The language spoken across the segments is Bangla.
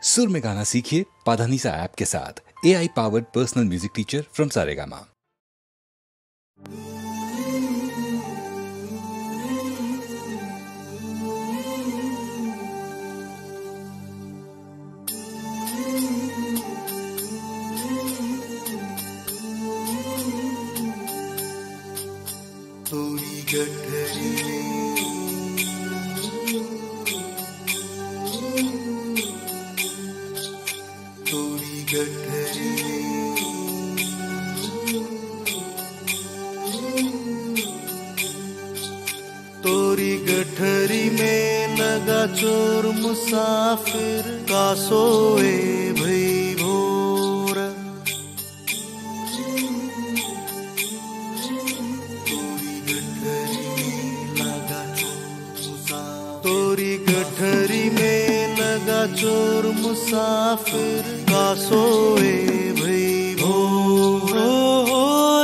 सुर में गाना सीखिए पाधानीसा ऐप के साथ। AI powered personal music teacher from Saregama. तोरी गठरी तोरी गठरी तोरी गठरी में लगा चोर मुसाफिर का सोए भई भोर। तोरी गठरी में लगा चोर मुसाफिर का सोए भई भोर।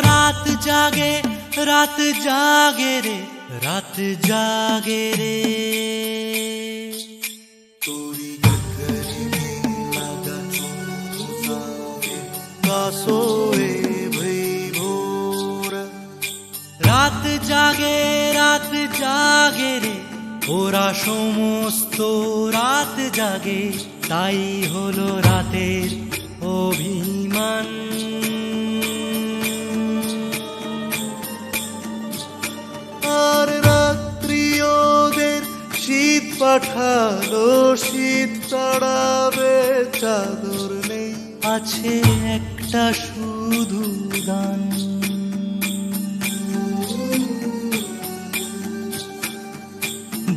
रात जागे रे, रात जागे रे। तोरी गठरी में लगा चोर मुसाफिर का सोए भई भोर। रात जागे रे, ওরা সমস্ত রাত জাগে, তাই হলো রাতের অভিমান। আর রাত্রি ওদের শীত পাঠালো, শীত চড়াবে চাদর নেই, আছে একটা শুধু গান।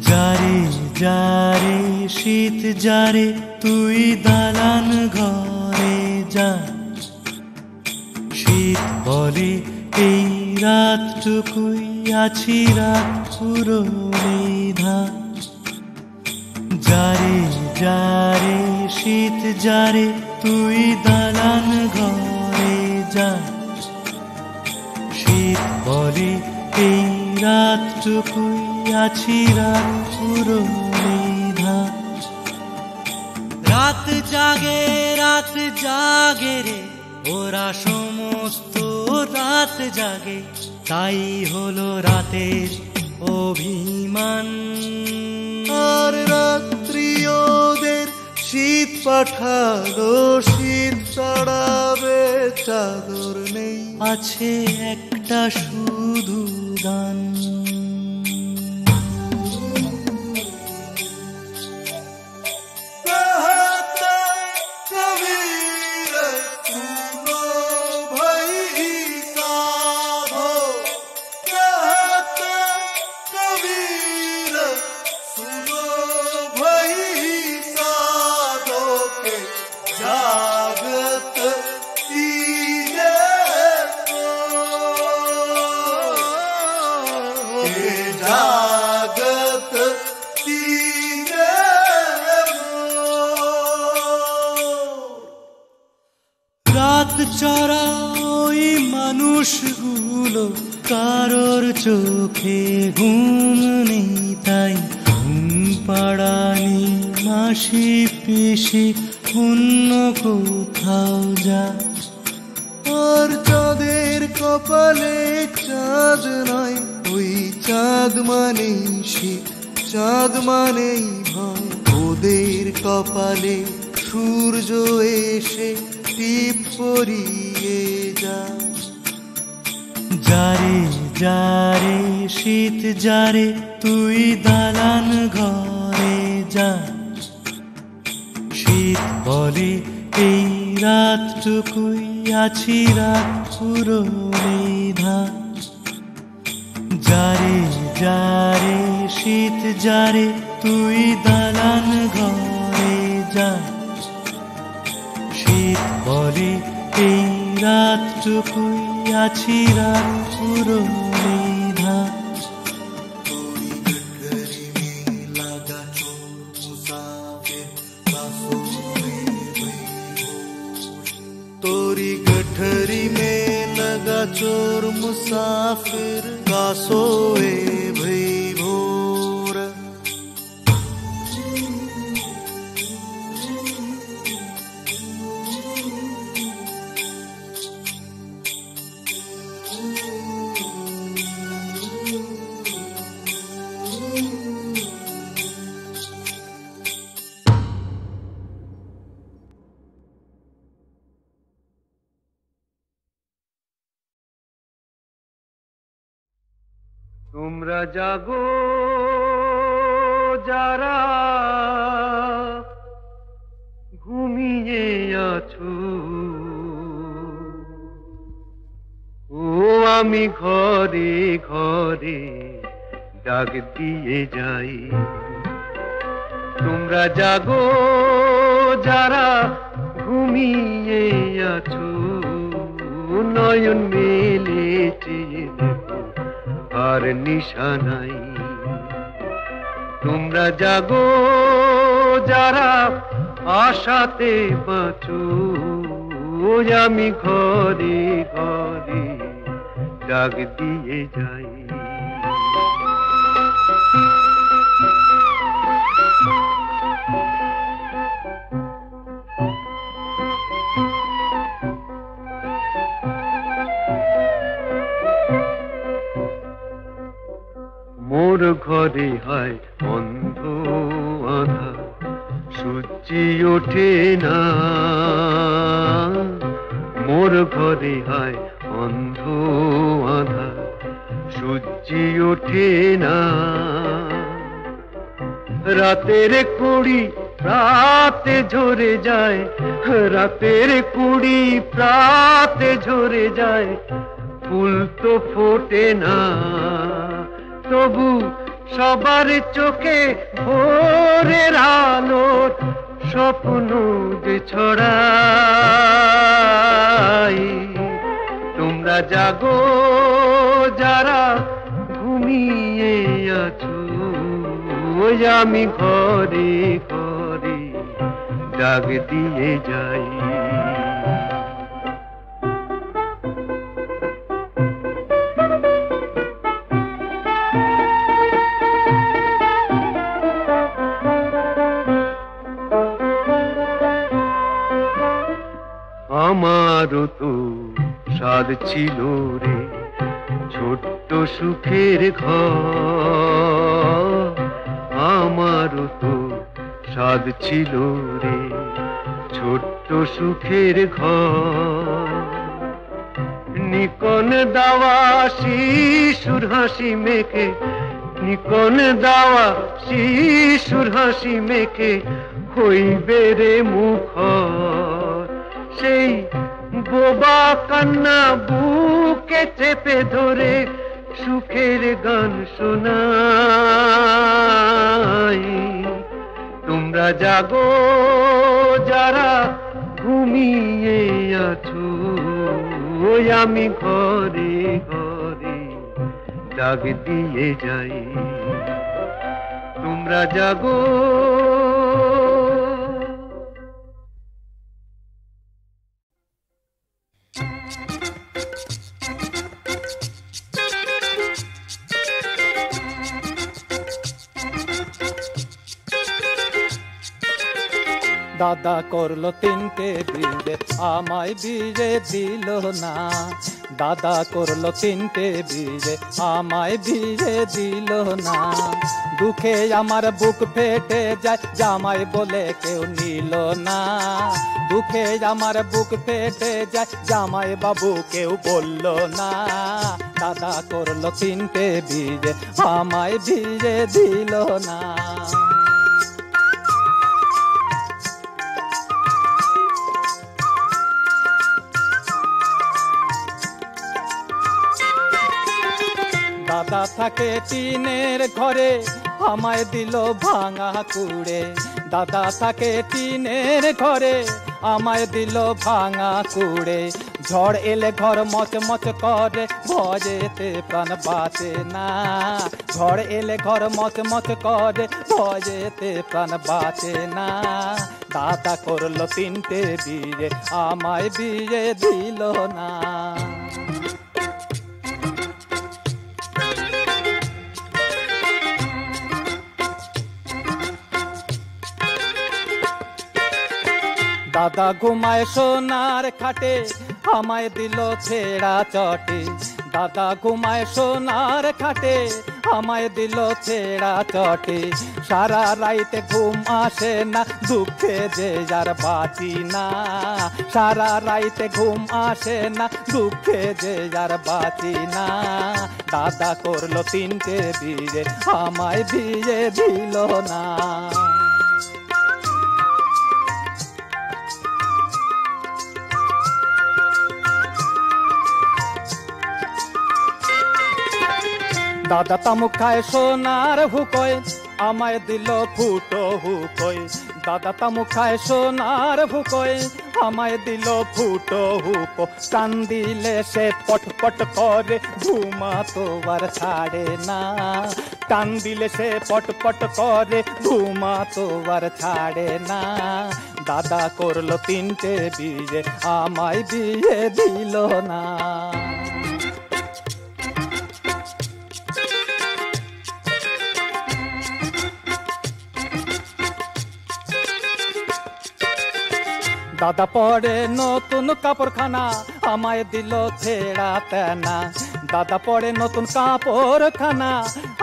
যারে যারে শীত যারে, তুই দালান ঘরে যা। শীত বলে এই রাতটুকুই আছি, রাত পুরো মেধা। যারে যারে শীত যারে, তুই দালান ঘরে যা। শীত বলে এই রাতটুকুই আছি, রাত পুরো মেধা। রাত জাগে রে, ওরা সমস্ত রাত জাগে, তাই হলো রাতের অভিমান। আর রাত্রি ওদের শীত পাঠালো, শীত চড়াবে চাদর নেই, আছে একটা শুধু গান। রাত চড়া ওই মানুষগুলো, কারোর চোখে ঘুম নেই, তাই ঘুম পাড়ানি মাসি পিসি অন্য কোথাও যা। আর চাঁদের কপালে চাঁদ নয়, ওই চাঁদ মানেই শীত, চাঁদ মানেই ভয়। ওদের কপালে সূর্য এসে টিপ পরিয়ে যা। যারে যারে শীত যারে, তুই দালান ঘরে যা। শীত বলে এই রাতটুকুই আছি, রাত পুরো মেধা। যারে যারে শীত যারে, তুই দালান ঘরে যা। শীত বলে এই রাতটুকুই আছি, রাত পুরো মেধা। तोरी गठरी में लगा चोर मुसाफिर का सोए भई भोर। तोरी गठरी में लगा चोर मुसाफिर का सोए भई भोर। তোমরা জাগো যারা ঘুমিয়ে আছো, ও আমি ঘরে ঘরে ডাক দিয়ে যাই। তোমরা জাগো যারা ঘুমিয়ে আছো, নয়ন মেলে চেয়ে দেখো আর নিশা নাই। তোমরা জাগো যারা আশাতে বাঁচো, আমি ঘরে ঘরে ডাক দিয়ে যাই। মোর ঘরে হয় অন্ধ আঁধার, সূর্যি ওঠে না। মোর ঘরে হয় অন্ধ আঁধার, সূর্যি ওঠে না। রাতের কুড়ি প্রাতে ঝরে যায়, রাতের কুড়ি প্রাতে ঝরে যায়, ফুল তো ফোটে না। তবু সবার চোখে ভোরের আলোর স্বপ্ন যে ছড়াই। তোমরা জাগো যারা ঘুমিয়ে আছো, আমি ঘরে ঘরে ডাক দিয়ে যাই। আমারও তো স্বাদ ছিল রে ছোট্ট সুখের ঘর, আমারও তো স্বাদ ছিল রে ছোট্ট সুখের ঘর। নিকন দাওয়া শিশুর হাসি মেখে, নিকন দাওয়া শিশুর হাসি মেখে হইবে রে মুখর। সেই বোবা কান্না বুকে চেপে ধরে সুখের গান শোনাই। তোমরা জাগো যারা ঘুমিয়ে আছো, আমি ঘরে ঘরে ডাক দিয়ে যাই। তোমরা জাগো। দাদা করলো তিনটে বিয়ে, আমায় বিয়ে দিল না। দাদা করলো তিনটে বিয়ে, আমায় বিয়ে দিল না। দুঃখে আমার বুক ফেটে যায়, জামাই বলে কেউ নিল না। দুঃখে আমার বুক ফেটে যায়, জামাই বাবু কেউ বলল না। দাদা করলো তিনটে বিয়ে, আমায় বিয়ে দিল না। দাদা থাকে টিনের ঘরে, আমায় দিল ভাঙা কুড়ে। দাদা থাকে টিনের ঘরে, আমায় দিল ভাঙা কুড়ে। ঝড় এলে ঘর মচমচ করে, ভয়েতে প্রাণ বাঁচে না। ঝড় এলে ঘর মচমচ করে, ভয়েতে প্রাণ বাঁচে না। দাদা করলো তিনটে বিয়ে, আমায় বিয়ে দিল না। দাদা ঘুমায় সোনার খাটে, আমায় দিল ছেঁড়া চটে। দাদা ঘুমায় সোনার খাটে, আমায় দিল ছেড়া চটে। সারা রাইতে ঘুম আসে না, দুঃখে যে যার বাঁচি না। সারা রাইতে ঘুম আসে না, দুঃখে যে যার বাঁচি না। দাদা করলো 3টে বিয়ে, আমায় বিয়ে দিল না। দাদা তামুক খায় সোনার হুকোয়, আমায় দিল ফুটো হুকোয়। দাদা তামুক খায় সোনার হুকোয়, আমায় দিল ফুটো হুকো। কান্দিলে সে পটপট করে, ঘুমাতো আর ছাড়ে না। কান্দিলে সে পটপট করে, ঘুমাতো আর ছাড়ে না। দাদা করলো 3টে বিয়ে, আমায় বিয়ে দিল না। দাদা পরে নতুন কাপড়খানা, আমায় দিল ছেড়া তেনা। দাদা পরে নতুন কাপড়খানা,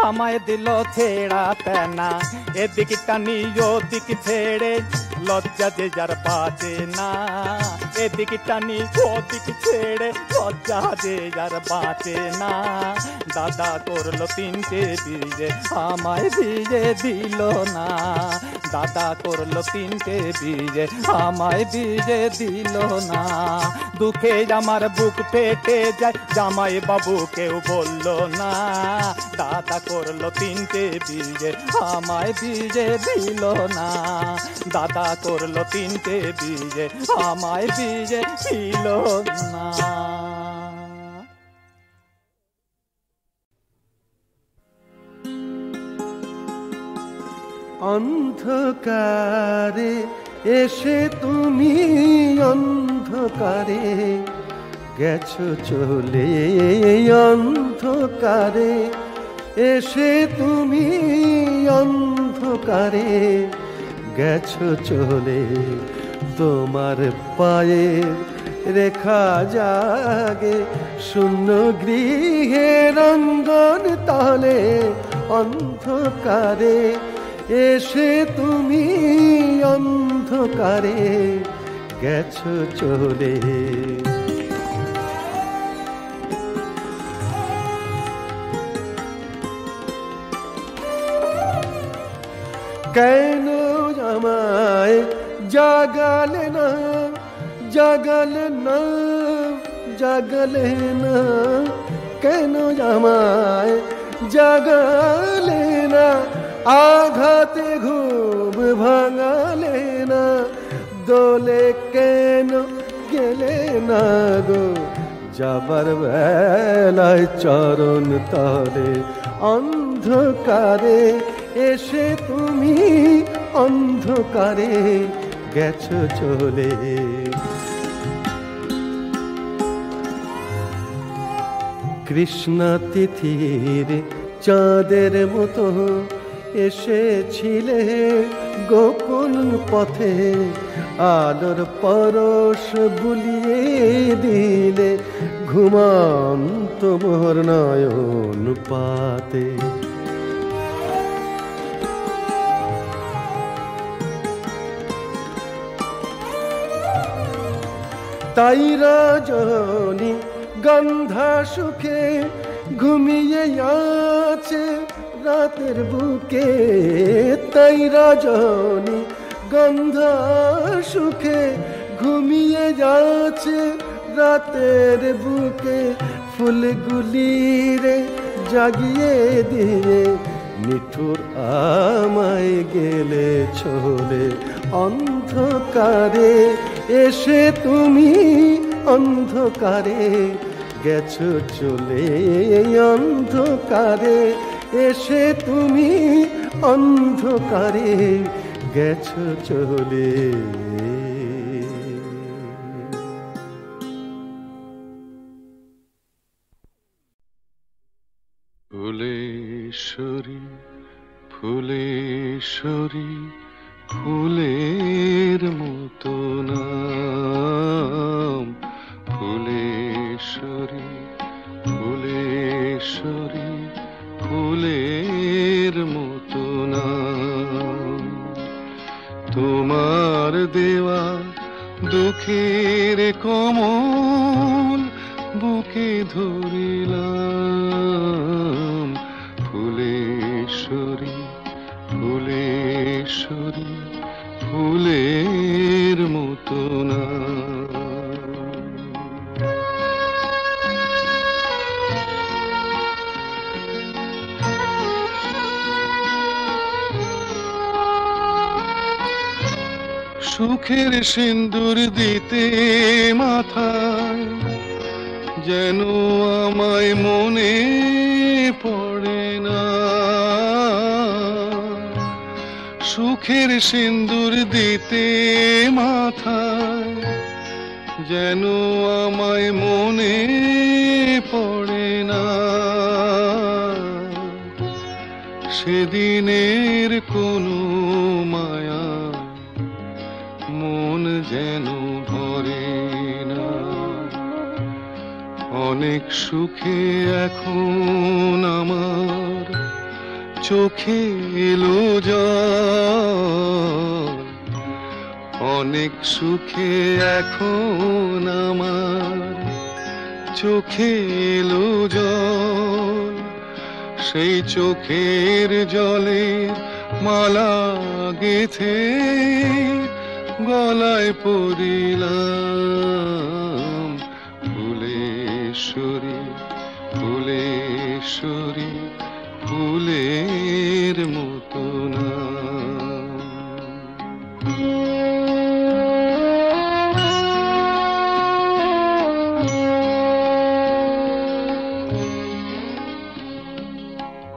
আমায় দিল ছেড়া তেনা। এদিক টানি ওদিক ছেড়ে, লজ্জা যে যার বাঁচে না। এদিক টানি ওদিক ছেড়ে, লজ্জা যে যার বাঁচে না। দাদা করলো 3টে বিয়ে, আমায় বিয়ে দিল না। দাদা করলো 3টে বিয়ে, আমায় বিয়ে দিল না। দুঃখে আমার বুক ফেটে যায়, জামাই বাবু কেউ বললো না। দাদা করলো 3টে বিয়ে, আমায় বিয়ে দিল না। দাদা করলো 3টে বিয়ে, আমায় বিয়ে দিল না। অন্ধকারে এসে তুমি অন্ধকারে গেছো চলে। অন্ধকারে এসে তুমি অন্ধকারে গেছো চলে। তোমার পায়ের রেখা জাগে শূন্য গৃহের অঙ্গন তলে। অন্ধকারে এসে তুমি অন্ধকারে গেছো চলে। কেন আমায় জাগালে না, জাগালে না, জাগালে না। কেন আমায় জাগালে না, আঘাতে ঘুম ভাঙালে না। দোলে কেন গেলে না গো, যাবার বেলায় চরণ তলে। অন্ধকারে এসে তুমি অন্ধকারে গেছো চলে। কৃষ্ণ তিথির চাঁদের মতো এসেছিলে গোপন পথে। আলোর পরশ বুলিয়ে দিলে ঘুমান্ত মোর নয়ন পাতে। তাই রজনী গন্ধা সুখে ঘুমিয়ে আছে রাতের বুকে। তাই রজনী গন্ধা সুখে ঘুমিয়ে যাচ্ছে রাতের বুকে। ফুলগুলি রে জাগিয়ে দিয়ে নিঠুর আমায় গেলে চলে। অন্ধকারে এসে তুমি অন্ধকারে গেছো চলে। অন্ধকারে এসে তুমি অন্ধকারে গেছো চলে। ফুলেশ্বরী ফুলেশ্বরী ফুলের মতো নাম। ফুলেশ্বরী ফুলেশ্বরী ফুলের তোমার দেওয়া দুঃখের কমল বুকে ধরিলাম। ফুলেশ্বরী ফুলেশ্বরী ফুলের মতো না। সুখের সিন্দুর দিতে মাথায় যেন আমায় মনে পড়ে না। সুখের সিন্দুর দিতে মাথায় যেন আমায় মনে পড়ে না। সেদিনের কোনো মায়া মন যেন ভরে না। অনেক সুখে এখন আমার চোখে এলো জল। অনেক সুখে এখন আমার চোখে এলো জল। সেই চোখের জলের মালা গেথে গলায় পরিলাম। ফুলেশ্বরী ফুলেশ্বরী ফুলের মতো না।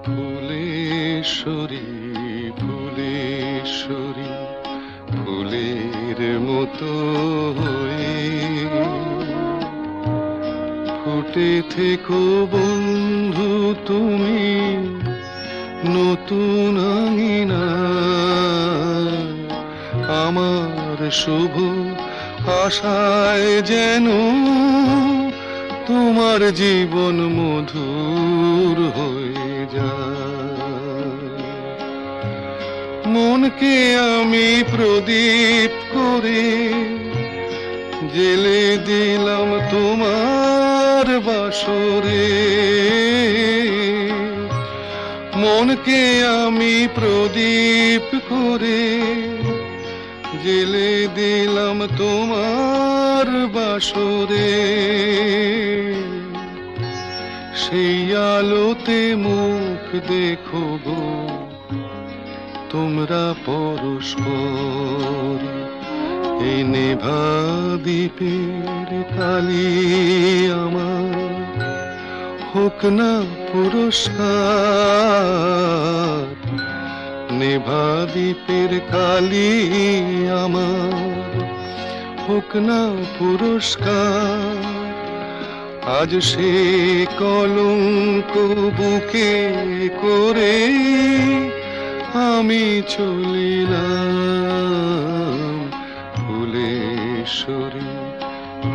ফুলেশ্বরী ফুলেশ্বরী ফুলের মতো হয়ে ফুটে থেকো বন্ধু তুমি নতুন আঙিনায়। আমার শুভ আশায় যেন তোমার জীবন মধুর হয়ে যায়। মনকে আমি প্রদীপ করে জেলে দিলাম তোমার বাসরে। মনকে আমি প্রদীপ করে জেলে দিলাম তোমার বাসরে। সেই আলোতে মুখ দেখো গো তোমরা পরস্পর। এই নেভা দ্বীপের কালি আমার হোক না পুরস্কার। নেভা দ্বীপের কালি আমার হোক না পুরস্কার। আজ সে কলঙ্ক বুকে করে আমি চলিলাম। ফুলেশ্বরী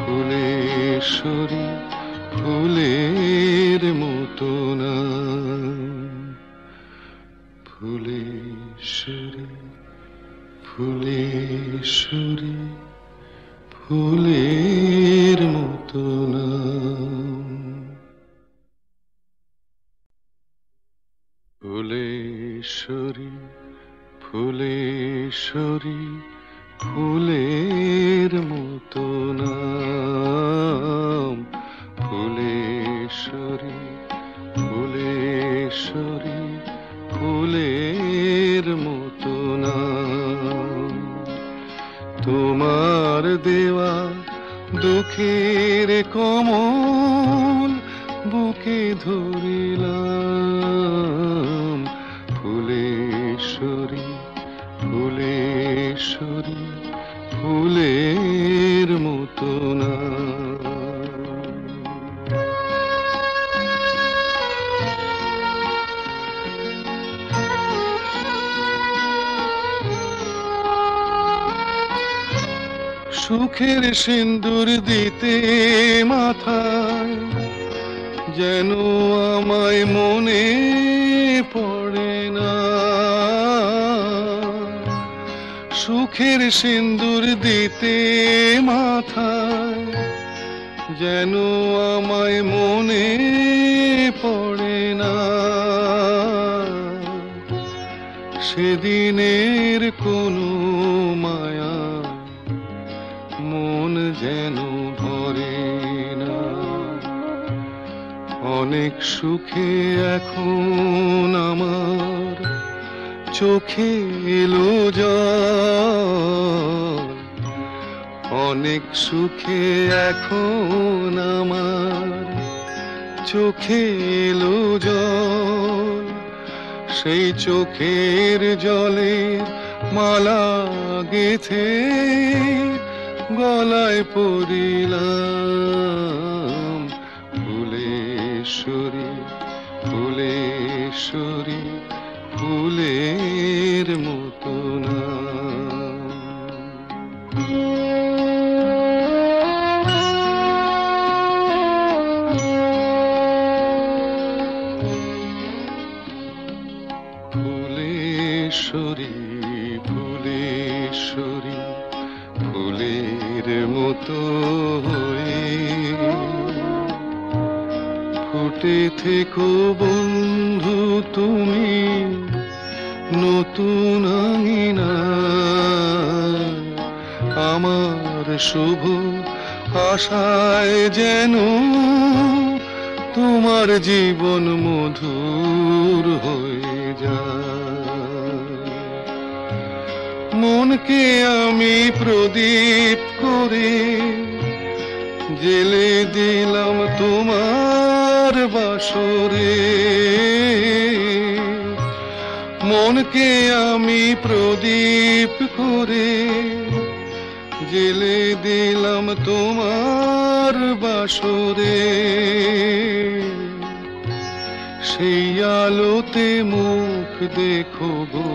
ফুলেশ্বরী ফুলের মতো না। ফুলেশ্বরী ফুলেশ্বরী ফুলের মতো না। ফুলেশ্বরী ফুলেশ্বরী ফুলের মতো নাম। ফুলেশ্বরী ফুলেশ্বরী ফুলের মতো নাম। তোমার দেওয়া দুঃখের কমল বুকে ধরিলাম। ফুলেশ্বরী ফুলেশ্বরী ফুলের মতো না। সুখের সিন্দুর দিতে মাথায় যেন আমায় মনে পড়ে না। সুখের সুখের সিন্দুর দিতে মাথায় যেন আমায় মনে পড়ে না সেদিনের কোনো মায়া মন যেন ভরে না অনেক সুখে এখন আমার চোখে এলো জল অনেক সুখে এখন আমার চোখে এলো জল সেই চোখের জলের মালা গেথে গলায় পরিলাম ফুলেশ্বরী ফুলেশ্বরী ফুলের মতো না ফুলেশ্বরী ফুলেশ্বরী ফুলের মতো হয়ে ফুটে থেকো বন্ধু তুমি নতুন আঙিনা আমার শুভ আশায় যেন তোমার জীবন মধুর হয়ে যায় মনকে আমি প্রদীপ করে জেলে দিলাম তোমার বাসরে মনকে আমি প্রদীপ করে জেলে দিলাম তোমার বাসরে সেই আলোতে মুখ দেখো গো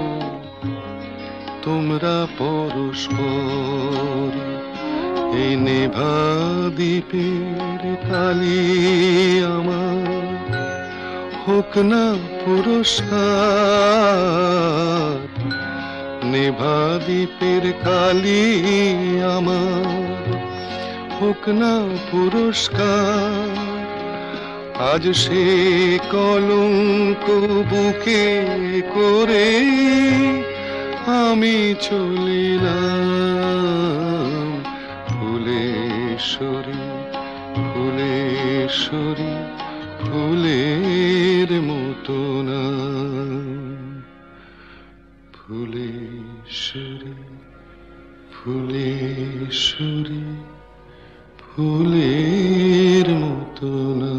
তোমরা পরস্পর এই নেভা দ্বীপের কালি আমার হোক না পুরস্কার নেভা দ্বীপের কালি আমার হোক না পুরস্কার আজ সে কলঙ্ক বুকে করে আমি চলিলাম ফুলেশ্বরী ফুলেশ্বরী ফুলের মতো না ফুলেশ্বরী ফুলেশ্বরী ফুলের মতো না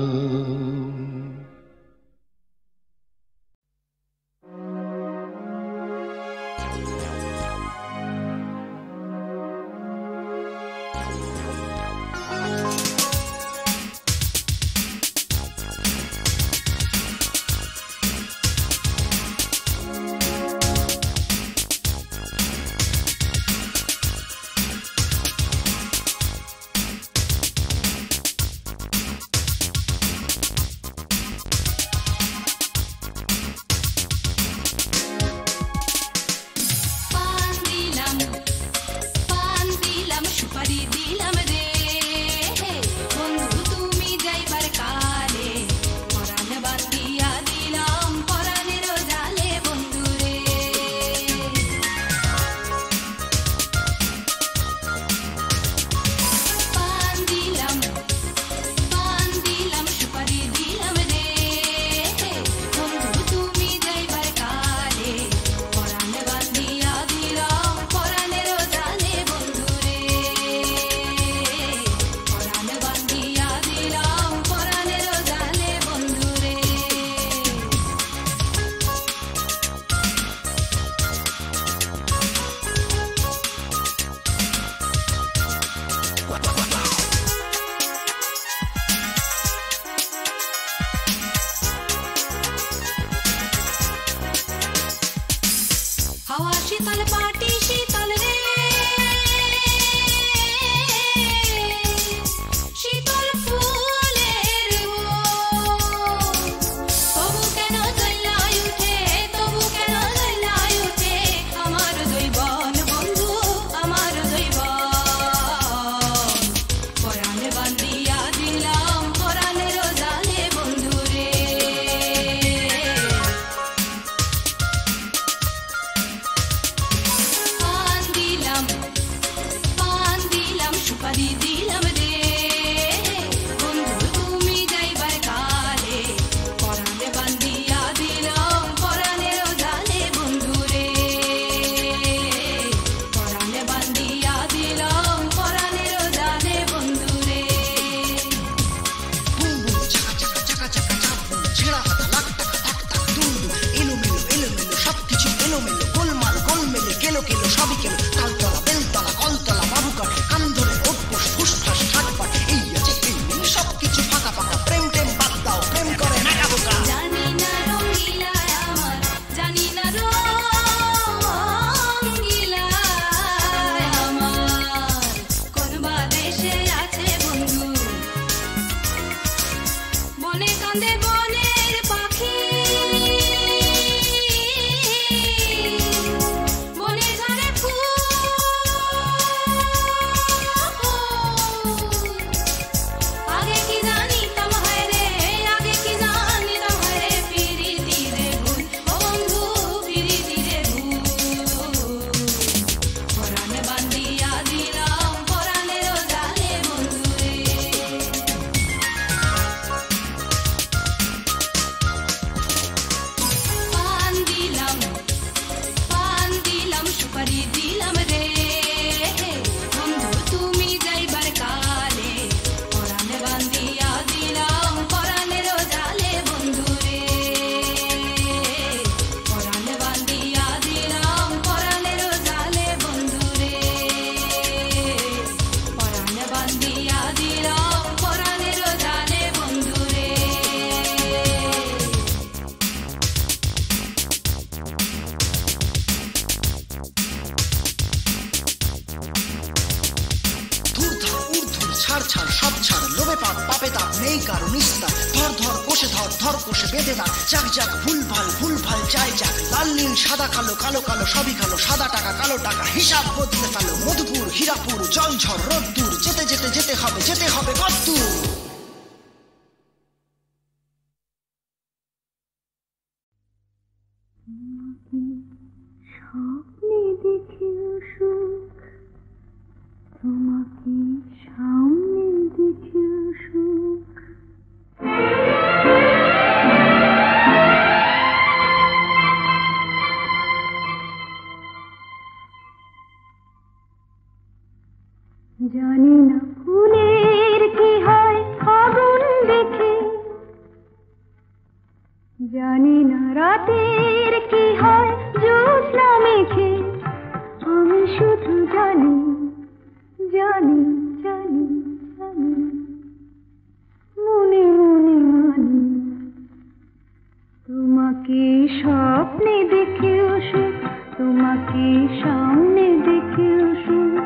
ছাড় ছাড় সব ছাড়, লোভে পাপ পাপে তাপ নেই কারো নিস্তার। ধর ধর কষে ধর, ধর কষে বেঁধে রাখ, যাক যাক ভুল ভাল যাই যাক। লাল নীল সাদা কালো, কালো কালো সবই কালো, সাদা টাকা কালো টাকা হিসাব বদলে ফেলো। মধুপুর হীরাপুর জল ঝড় রোদ্দুর, যেতে যেতে যেতে হবে কদ্দূর। স্বপ্নে দেখে সুখ, তোমাকে সামনে দেখে সুখ। জানি না ফুলের কি হয় আগুন দেখে, জানি না রাতের কি হয় জ্যোৎস্না মেখে। আমি শুধু জানি জানি জানি জানি, মনে মনে মানি তোমাকে স্বপ্নে দেখে সুখ, তোমাকে সামনে দেখে সুখ।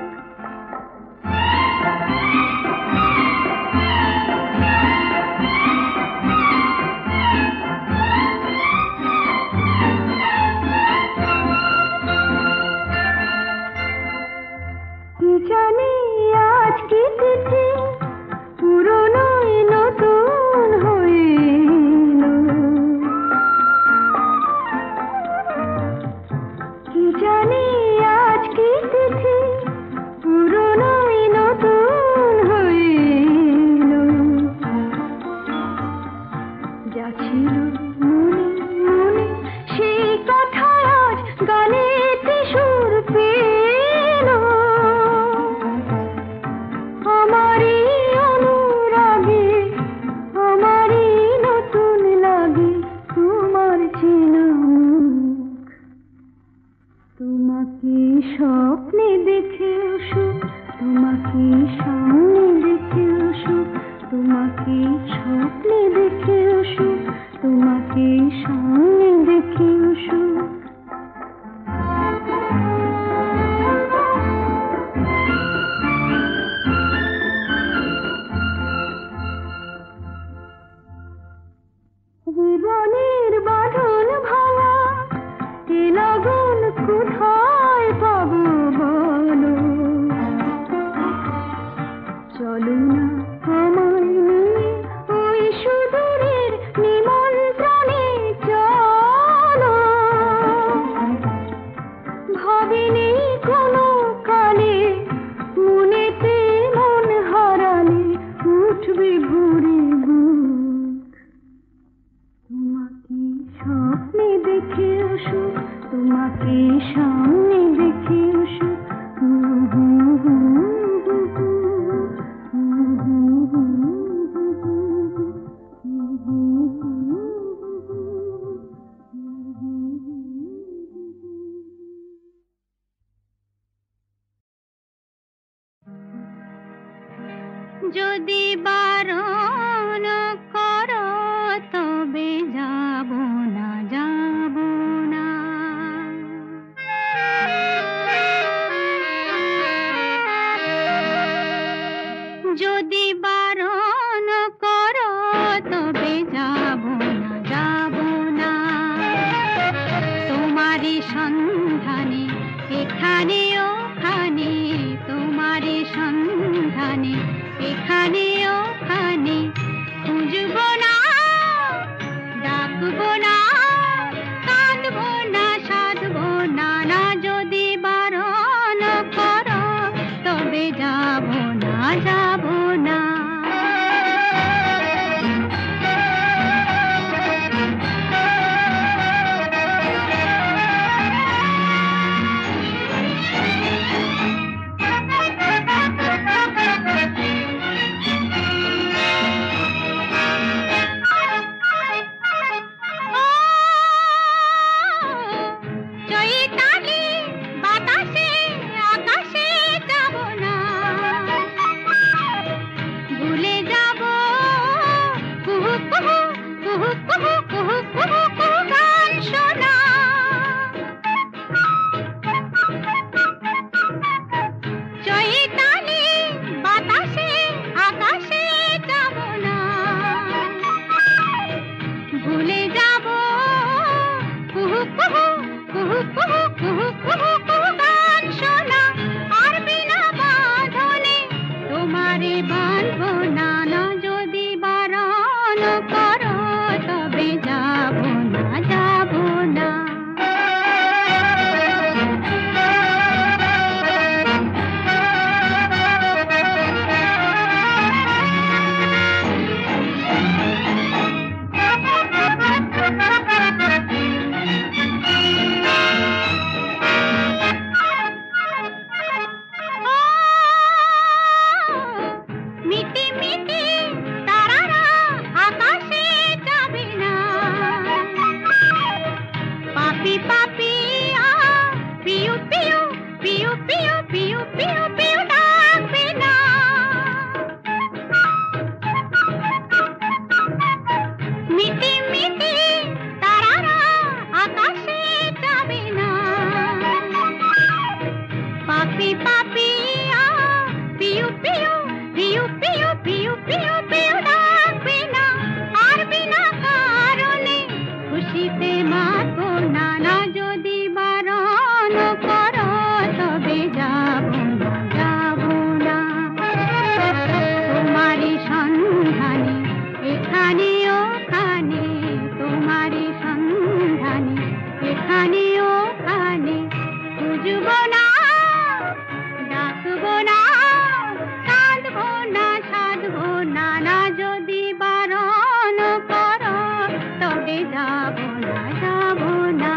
জানি আজ কি তিথি পুরনো নতুন হয়ে এলো, কি জানি আজ কি তিথি পুরনো নতুন হয়ে এলো। যা ছিল মনে মনে সেই কথা আজ গানেতে সুর পেল। আমারই অনুরাগে আমারই নতুন লাগে তোমার চেনা মুখ। তোমাকে স্বপ্নে দেখে সুখ, তোমাকে সামনে দেখে সুখ, তোমাকে স্বপ্নে দেখে সুখ, তোমাকে সামনে দেখে সুখ। জীবনের বাঁধন ভাঙা এ লগন কোথায় পাবো বলো। চলো না আমায় নিয়ে ওই সুদূরের নিমন্ত্রণে চলো। ভাবিনি কোনো কালে মনেতে মন হারালে উঠবে ভরে বুক। তোমাকে স্বপ্নে দেখে সুখ, তোমাকে সামনে দেখে সুখ। যদি বারণ করো তবে যাব না, যাব না। যদি বারণ করো তবে যাব না, যাব না। তোমারই সন্ধানে এখানে ওখানে, তোমারই সন্ধানে এখানে ওখানে খুঁজব না, ডাকবো না, কাঁদবো না, সাধবো না। না যদি বারণ করো তবে যাব না, যাব না। চৈতালি বাতাসে আকাশে যাব না। তারে বাঁধবো না, না যদি বারণ করো তবে যাবো না, যাবো না। মিটি মিটি তারারা আকাশে যাবে না, পাপি পাপি পিউ পিউ পিউ পিউ পিউ পিউ পিউ ডাকবে না। মিটি মিটি তারারা আকাশে যাবে না, পাপি পাপি পিউ পিউ পিউ পিউ পিউ পিউ পিউ ডাকবে না। আর বিনা কারণে খুশিতে মাতবো না, না যদি বারণ করো তবে যাবো না, যাবো না। তোমারই সন্ধানে এখানে ওখানে, তোমারই সন্ধানে এখানে ওখানে, খুঁজবো না, ডাকবো না, কাঁদবো না, সাধবো না, না যদি বারণ করো তবে যাবো না, যাবো না।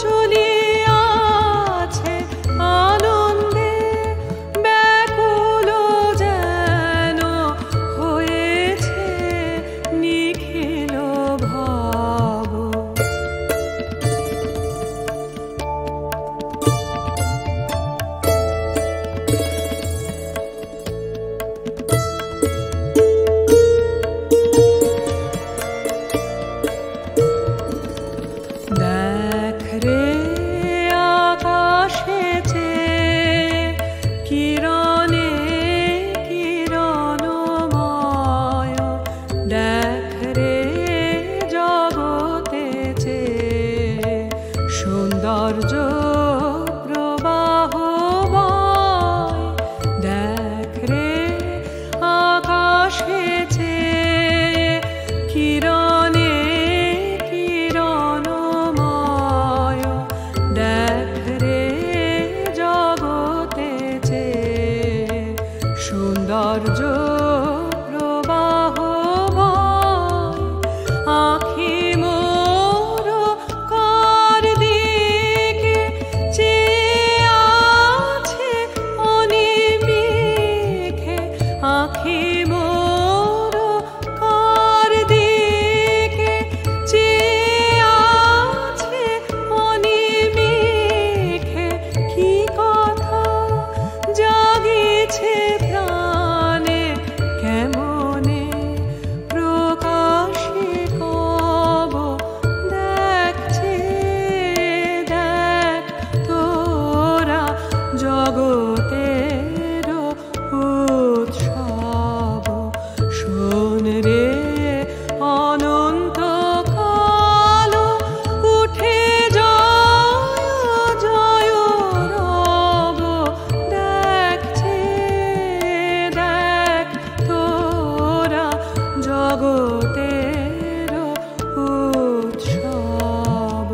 চলি রে আকাশে কিরণে কিরণময়, দেখ রে জগতে সৌন্দর্য প্রবাহ বয়, দেখ রে আকাশে কিরণে কিরণময়, দেখ রে জগতে সৌন্দর্য প্রবাহ বয়, আখি মোর কার দিকে চেয়ে আছে অনিমিষে, আখি মোর কার দিকে চেয়ে আছে অনিমিষে, কি কথা জাগিছে প্রাণে, কেমনে প্রকাশে কব, দেখছে দেখ তোরা জগতের উৎসব, শোন রে অনন্ত কাল উঠে জয় জয় রব, দেখছে দেখ তোরা জগতের উৎসব।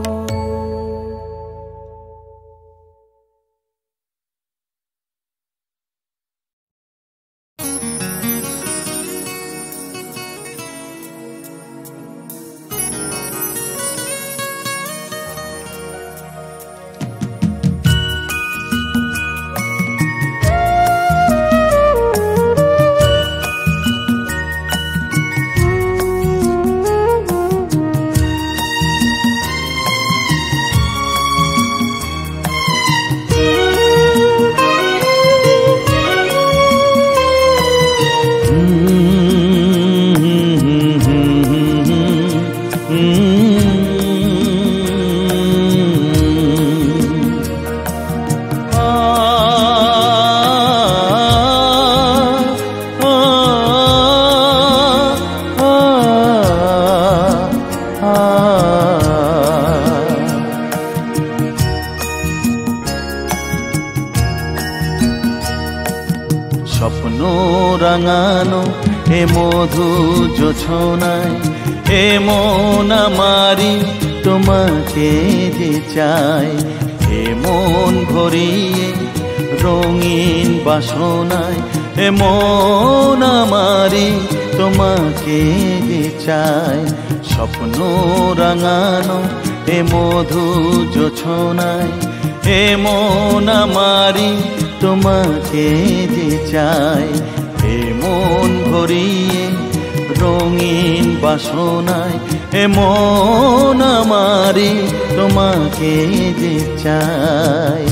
স্বপ্ন রাঙানো এ মধু জোছনায়, এ মন আমারি তোমাকে যে চায়, এ মন ভরিয়ে রঙিন বাসনায়, এ মন আমারি তোমাকে যে চায়, স্বপ্ন রাঙানো এ মধু জোছনায়, এ মন আমারি তোমাকে যে চায়, এ মন ভরিয়ে রঙিন বাসনায়, এ মন আমারি তোমাকে যে চায়।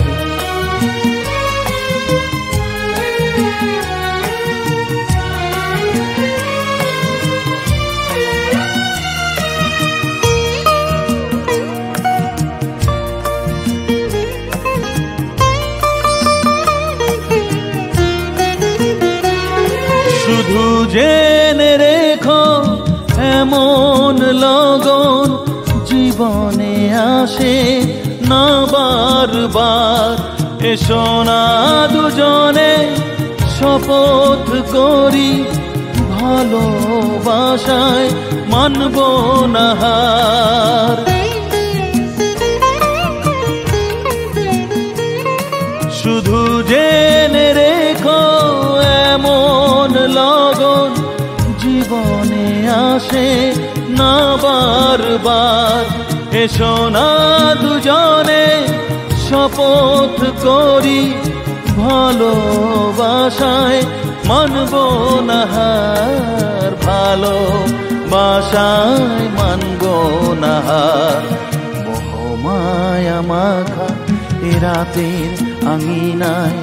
শুধু জেনে রেখো এমন লগন জীবনে আসে না বারবার, এসো না দুজনে শপথ করি ভালোবাসায় মানব না হার। শুধু জেনে রেখো এমন লগন জীবনে আসে না বারবার, এসো না দুজনে শপথ করি ভালোবাসায় মানব না হার, ভালোবাসায় মানব না হার। মোহমায়া মাখা এ রাতের আঙিনায়,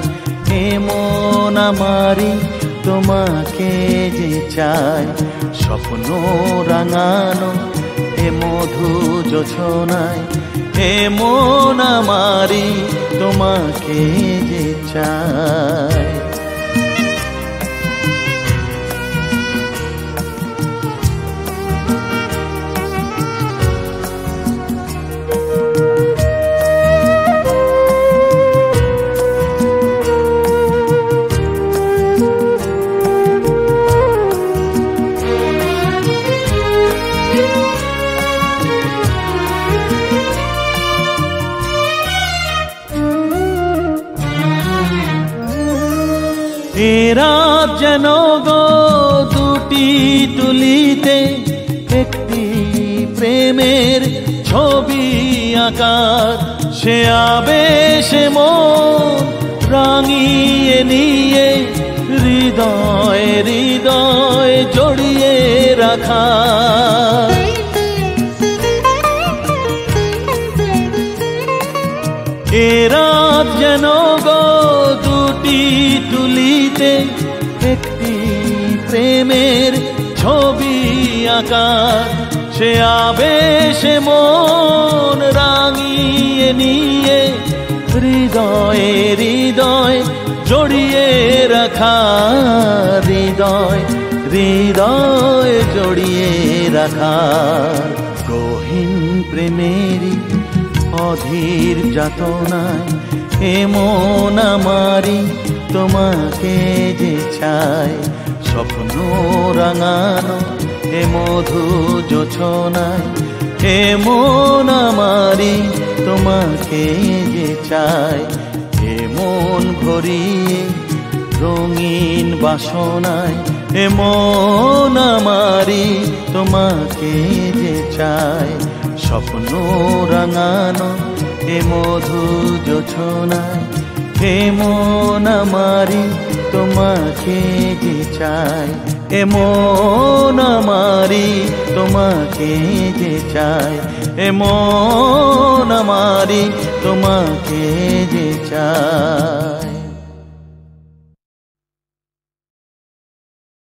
এ মন আমারি তোমাকে যে চায়, স্বপ্ন রাঙানো এ মধু জোছনায়, এ হে মন আমারি তোমাকে যে চাই। রাত যেন গো দুটি তুলিতে একটি প্রেমের ছবি আকার, সে আবেশে মন রাঙিয়ে নিয়ে হৃদয় হৃদয় জড়িয়ে রাখা। এ রাত যেন গো দুটি তুলিতে একটি প্রেমের ছবি আকার, সে আবেশে মন রাঙিয়ে নিয়ে হৃদয়ে হৃদয় জড়িয়ে রাখা। হৃদয় হৃদয় জড়িয়ে রাখা। গহীন প্রেমেরই অধীর যাতনায় এ মন আমারি তোমাকে যে চাই। স্বপ্ন রাঙানো এ মধু জোছনায় এ মন আমারি তোমাকে যে চাই। এ মন ভরিয়ে রঙিন বাসনায় এ মন আমারি তোমাকে যে চাই। স্বপ্ন রাঙানো এ মধু জোছনায় হে মন আমারি তোমাকে যে চাই। এ মন আমারি তোমাকে যে চাই। এ মন আমারি তোমাকে যে চাই।